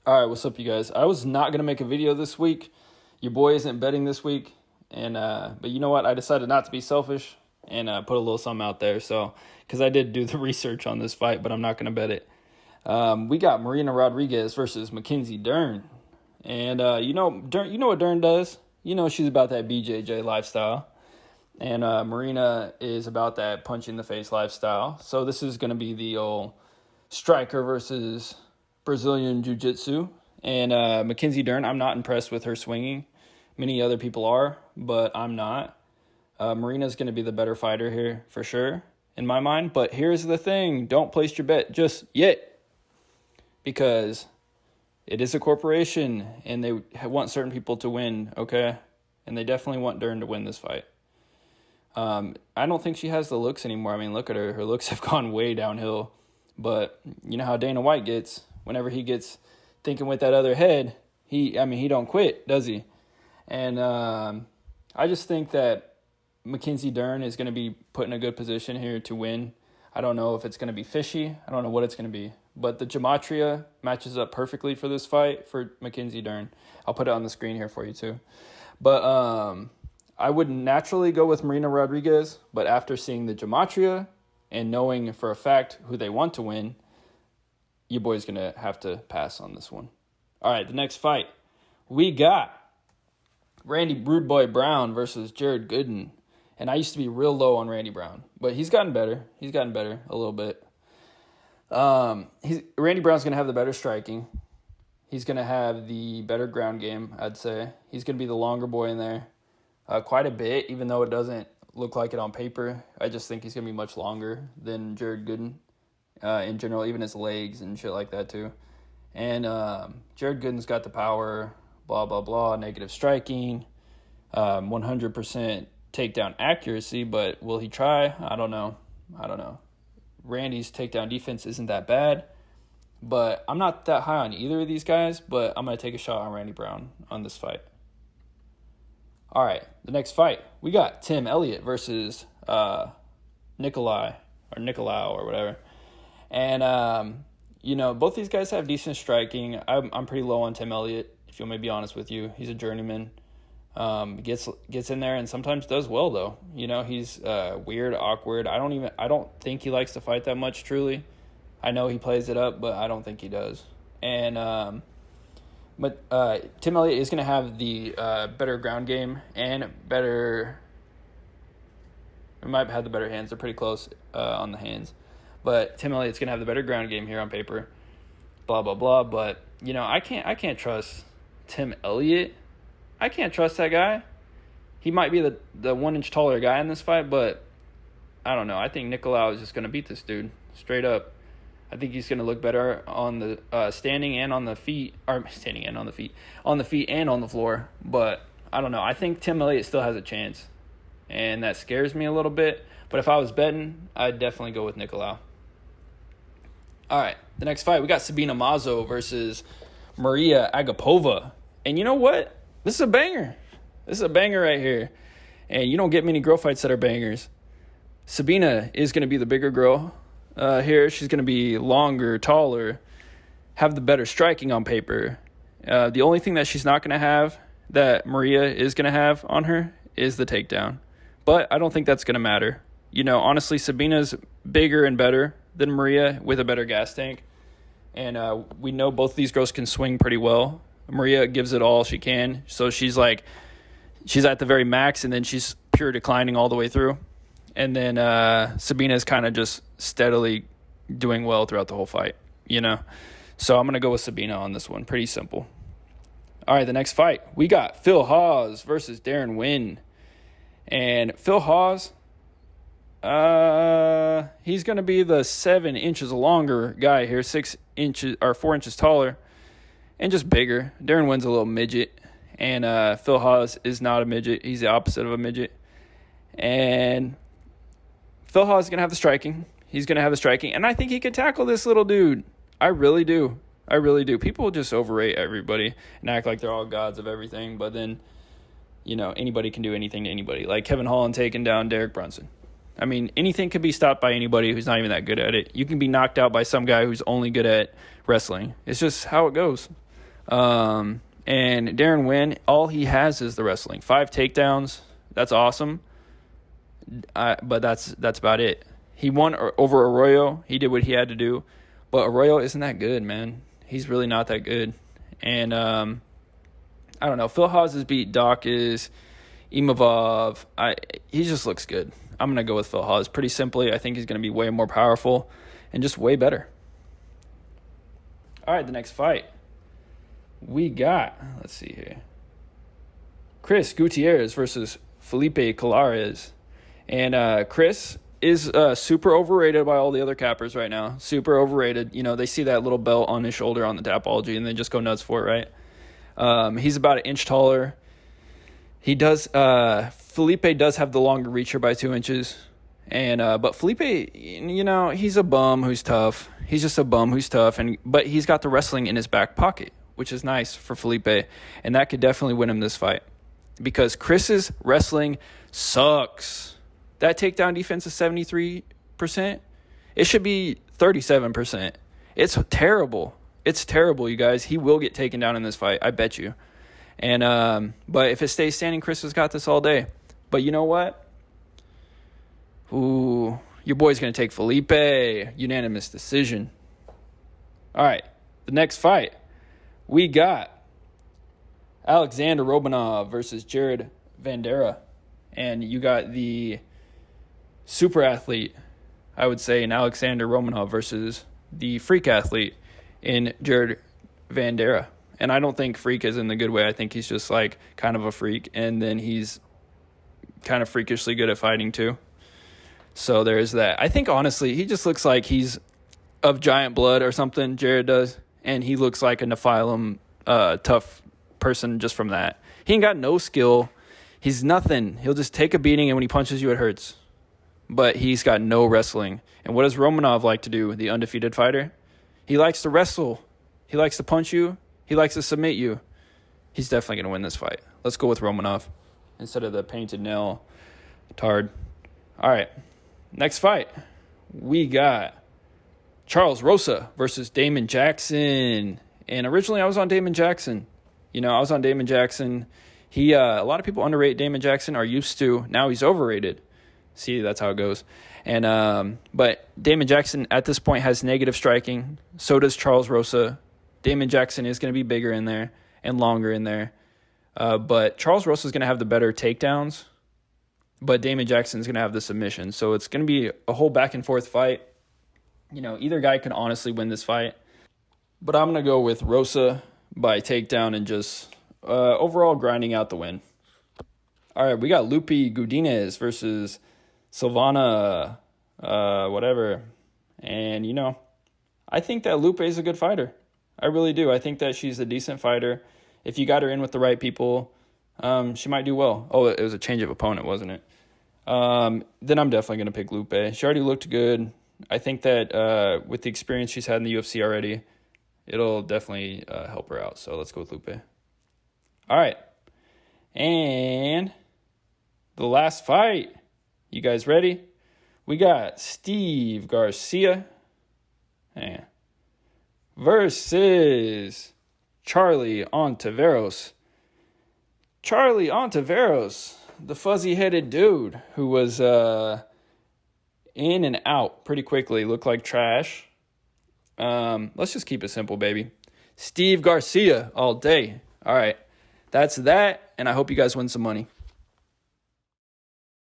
All right, what's up, you guys? I was not gonna make a video this week. Your boy isn't betting this week, and but you know what? I decided not to be selfish and put a little something out there. So, because I did do the research on this fight, but I'm not gonna bet it. We got Marina Rodriguez versus Mackenzie Dern, and Dern. You know what Dern does? You know she's about that BJJ lifestyle, and Marina is about that punch in the face lifestyle. So this is gonna be the old striker versus Brazilian Jiu-Jitsu. And Mackenzie Dern, I'm not impressed with her swinging. Many other people are, but I'm not. Marina's going to be the better fighter here for sure, in my mind. But here's the thing. Don't place your bet just yet, because it is a corporation, and they want certain people to win, okay? And they definitely want Dern to win this fight. I don't think she has the looks anymore. I mean, look at her. Her looks have gone way downhill. But you know how Dana White gets. Whenever he gets thinking with that other head, he don't quit, does he? And I just think that Mackenzie Dern is going to be put in a good position here to win. I don't know if it's going to be fishy. I don't know what it's going to be. But the gematria matches up perfectly for this fight for Mackenzie Dern. I'll put it on the screen here for you too. But I would naturally go with Marina Rodriguez, but after seeing the gematria and knowing for a fact who they want to win, your boy's going to have to pass on this one. All right, the next fight. We got Randy Brood Boy Brown versus Jared Gooden. And I used to be real low on Randy Brown, but he's gotten better. He's gotten better a little bit. Randy Brown's going to have the better striking. He's going to have the better ground game, I'd say. He's going to be the longer boy in there quite a bit, even though it doesn't look like it on paper. I just think he's going to be much longer than Jared Gooden. In general, even his legs and shit like that too. And Jared Gooden's got the power, blah, blah, blah, negative striking, 100% takedown accuracy, but will he try? I don't know. Randy's takedown defense isn't that bad, but I'm not that high on either of these guys, but I'm going to take a shot on Randy Brown on this fight. All right, the next fight. We got Tim Elliott versus Nickolai or whatever. And, both these guys have decent striking. I'm pretty low on Tim Elliott, if you want me to be honest with you. He's a journeyman. Gets in there and sometimes does well, though. He's weird, awkward. I don't think he likes to fight that much, truly. I know he plays it up, but I don't think he does. And but Tim Elliott is going to have the better ground game and better... He might have the better hands. They're pretty close on the hands. But Tim Elliott's going to have the better ground game here on paper, blah, blah, blah. But, I can't trust Tim Elliott. I can't trust that guy. He might be the 1 inch taller guy in this fight, but I don't know. I think Nickolai is just going to beat this dude straight up. I think he's going to look better on the standing and on the feet, or standing and on the feet, on the feet and on the floor. But I don't know. I think Tim Elliott still has a chance, and that scares me a little bit. But if I was betting, I'd definitely go with Nickolai. All right, the next fight, we got Sabrina Mazza versus Maria Agapova. And you know what? This is a banger. This is a banger right here. And you don't get many girl fights that are bangers. Sabina is going to be the bigger girl here. She's going to be longer, taller, have the better striking on paper. The only thing that she's not going to have that Maria is going to have on her is the takedown. But I don't think that's going to matter. Honestly, Sabina's bigger and better than Maria with a better gas tank. And we know both of these girls can swing pretty well. Maria gives it all she can. So she's at the very max, and then she's pure declining all the way through. And then Sabina's kind of just steadily doing well throughout the whole fight, So I'm going to go with Sabina on this one. Pretty simple. All right, the next fight. We got Phil Hawes versus Darren Nguyen. And Phil Hawes... he's going to be the 7 inches longer guy here, 6 inches or 4 inches taller, and just bigger. Darren Nguyen's a little midget, and Phil Hawes is not a midget. He's the opposite of a midget. And Phil Hawes is going to have the striking. He's going to have the striking, and I think he could tackle this little dude. I really do. People just overrate everybody and act like they're all gods of everything, but then, anybody can do anything to anybody. Like Kevin Holland taking down Derek Brunson. I mean, anything could be stopped by anybody who's not even that good at it. You can be knocked out by some guy who's only good at wrestling. It's just how it goes. And Darren Nguyen, all he has is the wrestling. 5 takedowns. That's awesome. But that's about it. He won over Arroyo. He did what he had to do. But Arroyo isn't that good, man. He's really not that good. And I don't know. Phil Hawes' beat Doc is Imavov. He just looks good. I'm going to go with Phil Hawes. Pretty simply, I think he's going to be way more powerful and just way better. All right, the next fight. We got, let's see here, Chris Gutierrez versus Felipe Colares. And Chris is super overrated by all the other cappers right now. Super overrated. You know, they see that little belt on his shoulder on the Tapology, and they just go nuts for it, right? He's about an inch taller. He does. Felipe does have the longer reach here by 2 inches. But Felipe, you know, he's a bum who's tough. He's just a bum who's tough. But he's got the wrestling in his back pocket, which is nice for Felipe. And that could definitely win him this fight. Because Chris's wrestling sucks. That takedown defense is 73%. It should be 37%. It's terrible. It's terrible, you guys. He will get taken down in this fight. I bet you. But if it stays standing, Chris has got this all day. But you know what? Ooh, your boy's going to take Felipe. Unanimous decision. All right, the next fight. We got Alexander Romanov versus Jared Vanderaa. And you got the super athlete, I would say, in Alexander Romanov versus the freak athlete in Jared Vanderaa. And I don't think freak is in the good way. I think he's just like kind of a freak. And then he's kind of freakishly good at fighting too. So there's that. I think, honestly, he just looks like he's of giant blood or something, Jared does. And he looks like a Nephilim tough person just from that. He ain't got no skill. He's nothing. He'll just take a beating, and when he punches you, it hurts. But he's got no wrestling. And what does Romanov like to do, the undefeated fighter? He likes to wrestle. He likes to punch you. He likes to submit you. He's definitely going to win this fight. Let's go with Romanov instead of the painted nail tard. All right. Next fight. We got Charles Rosa versus Damon Jackson. And originally I was on Damon Jackson. You know, I was on Damon Jackson. A lot of people underrate Damon Jackson, are used to. Now he's overrated. See, that's how it goes. And but Damon Jackson at this point has negative striking. So does Charles Rosa. Damon Jackson is going to be bigger in there and longer in there. But Charles Rosa is going to have the better takedowns. But Damon Jackson is going to have the submission. So it's going to be a whole back and forth fight. You know, either guy can honestly win this fight. But I'm going to go with Rosa by takedown and just overall grinding out the win. All right, we got Lupe Godinez versus Silvana whatever. And, you know, I think that Lupe is a good fighter. I really do. I think that she's a decent fighter. If you got her in with the right people, she might do well. Oh, it was a change of opponent, wasn't it? Then I'm definitely going to pick Lupe. She already looked good. I think that with the experience she's had in the UFC already, it'll definitely help her out. So let's go with Lupe. All right. And the last fight. You guys ready? We got Steve Garcia versus Charlie Ontiveros. Charlie Ontiveros, the fuzzy-headed dude who was in and out pretty quickly, looked like trash. Let's just keep it simple, baby. Steve Garcia all day. All right, that's that, and I hope you guys win some money.